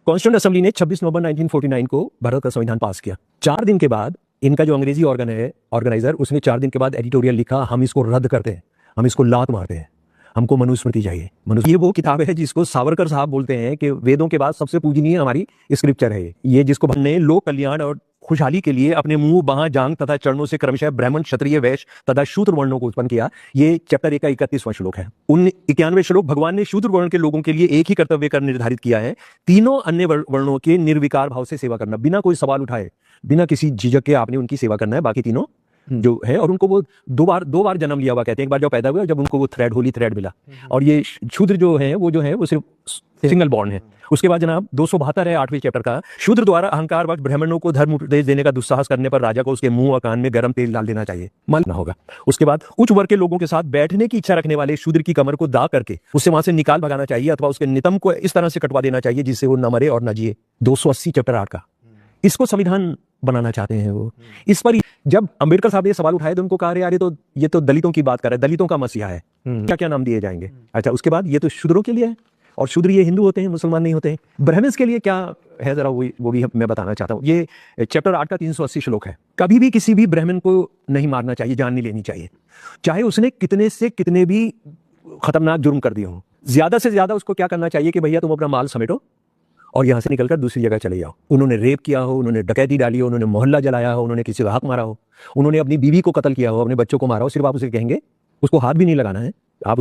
Constituent assembly ने 26 नवंबर 1949 को भारत का संविधान पास किया। 4 दिन के बाद इनका जो अंग्रेजी ऑर्गन है, ऑर्गेनाइजर, उसने 4 दिन के बाद एडिटोरियल लिखा, हम इसको रद्द करते हैं, हम इसको लात मारते हैं, हमको मनुस्मृति चाहिए। ये वो किताब है जिसको सावरकर साहब बोलते हैं कि वेदों के बाद सबसे पूजनीय हमारी स्क्रिप्चर है। ये जिसको हमने लोक कल्याण और खुशहाली के लिए अपने मुंह, बाह, जांग तथा चरणों से क्रमशः ब्राह्मण, क्षत्रिय, वैश्य तथा शूद्र वर्णों को उत्पन्न किया। ये चैप्टर 1 का 31वां श्लोक है। उन 91 श्लोक भगवान ने शूद्र वर्ण के लोगों के लिए एक ही कर्तव्य कर निर्धारित किया है, तीनों अन्य वर्णों के निर्विकार भाव से सेवा करना, बिना कोई सवाल उठाए, बिना किसी झिझक के आपने उनकी सेवा करना है। बाकी तीनों जो है, और उनको वो दो बार जन्म लिया हुआ कहते हैं। एक बार जब पैदा हुआ, जब उनको वो होली थ्रेड मिला, और ये शूद्र जो है वो सिर्फ सिंगल बॉर्न है। उसके बाद जनाब 272 है 8वें चैप्टर का, शूद्र द्वारा अहंकार वक्त ब्राह्मणों को धर्म उपदेश देने का दुस्साहस करने पर राजा को उसके मुंह और कान में गर्म तेल डाल देना चाहिए, मानना होगा। उसके बाद उच्च वर्ग के लोगों के साथ बैठने की इच्छा रखने वाले शूद्र की कमर को दाग करके उससे वहां से निकाल भगाना चाहिए, अथवा उसके नितंब को इस तरह से कटवा देना चाहिए जिससे वो न मरे और न जिए। 280 चैप्टर 8 का, इसको संविधान बनाना चाहते हैं वो। इस पर जब अंबेडकर साहब ने सवाल उठाए तो उनको कहा, यार ये तो दलितों की बात कर रहा है, दलितों का मसीहा है, क्या क्या नाम दिए जाएंगे। अच्छा, उसके बाद ये तो शूद्रों के लिए है, और शूद्र ये हिंदू होते हैं, मुसलमान नहीं होते हैं। ब्राह्मण्स के लिए क्या है जरा वो भी मैं बताना चाहता हूँ। ये चैप्टर 8 का 380 श्लोक है। कभी भी किसी भी ब्राह्मण को नहीं मारना चाहिए, जान नहीं लेनी चाहिए, चाहे उसने कितने से कितने भी खतरनाक जुर्म कर दिए हों। ज्यादा से ज्यादा उसको क्या करना चाहिए कि भैया तुम अपना माल समेटो और यहां से निकलकर दूसरी जगह चले जाओ। उन्होंने रेप किया हो, उन्होंने डकैती डाली हो, उन्होंने मोहल्ला जलाया हो, उन्होंने किसी को हाथ मारा हो, उन्होंने अपनी बीवी को कत्ल किया हो, अपने बच्चों को मारा हो, सिर्फ आप उसे कहेंगे, उसको हाथ भी नहीं लगाना है, आप